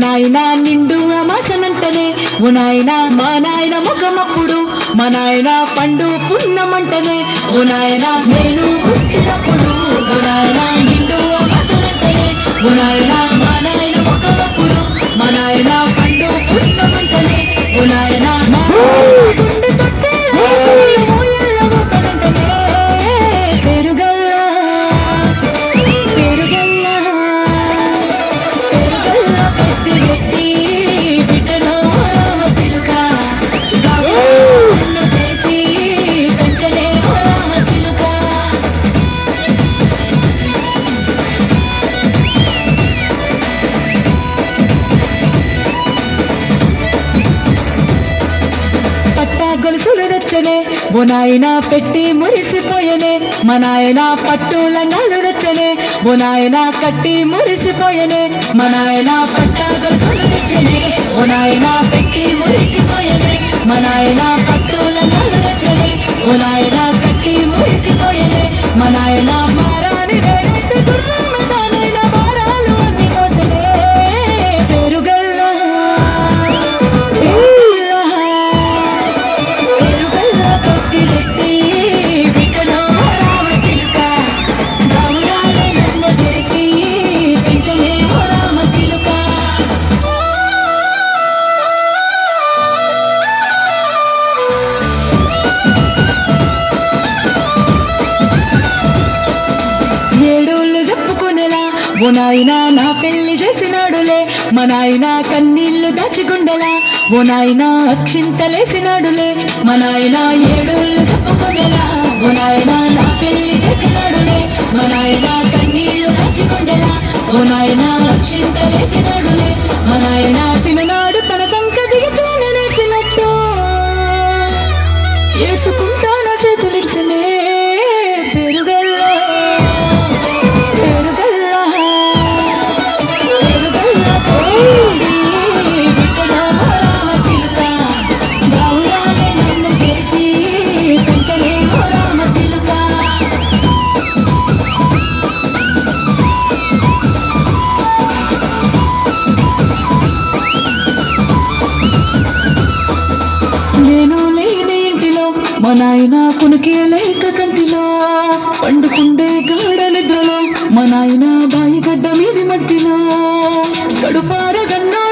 నాయన నిండు అమాసనంటనే ఓ నాయన మా నాయన ముఖమప్పుడు మా నాయన పండు పున్నమంటనే ఓ నాయన నేను పుట్టినప్పుడు ఓ నాయన నిండు అమాసనంటనే ఓ నాయన మా నాయన ముఖమప్పుడు మా నాయన పండు పున్నమంటనే ఓ నాయన గుండె తొట్టే ఊయల్ల ఊపనంటనే పెరుగల్లా పెరుగల్లా పెరుగల్లా పెట్టి పెట్టి బిడ్డలో రామసిలుక నన్ను చేసి పెంచలే రామసిలుక పట్టా గొలుసులు తెచ్చనే ఓ నాయన పెట్టి మురిసిపోయనే మా నాయన పట్టు లంగాలు తెచ్చనే ఓ నాయన కట్టి మురిసిపోయనే మా నాయన పట్టా గొలుసులు తెచ్చనే ఓ నాయన పెట్టి మురిసిపోయనే మా నాయన పట్టు లంగాలు తెచ్చనే ఓ నాయన కట్టి మురిసిపోయనే మా నాయన మారాని రేణైతే గుర్రమ్మ తానైన మారాలు అన్ని మోసనే పెరుగల్లా పెరుగల్లా పొత్తి రెట్టి బిడ్డలో రామసిలుక గౌరాలే నన్ను చేసి పెంచలే రామసిలుక ఏడోళ్ళు చెప్పుకునేలా ఓ నాయన నా పెళ్లి చేసినాడులే మా నాయన కన్నీళ్లు దాచిగుండెలా ఓ నాయన అక్షింతలేసినాడులే మా నాయన ఏడోళ్ళు చెప్పుకునేలా ఓ నాయన నా పెళ్లి చేసినాడులే మా నాయన కన్నీళ్లు దాచిగుండెలా ఓ నాయన అక్షింతలేసినాడులే మా నాయన తిననాడు తన సంకదిగి తేనెనేసినట్టు ఏసుకుంటాన చేతులిడిసినే పెరుగల్లా పెరుగల్లా పెరుగల్లా పోయింది బిడ్డలో రామసిలుక గౌరాలే నన్ను చేసి పెంచలే రామసిలుక నేను లేని ఇంటిలో మా నాయన కునికి లేక కంటిలో పండుకుండే గాఢ నిద్రలో మా నాయన బాయి గడ్డ మీది మట్టిలో కడుపారగన్నా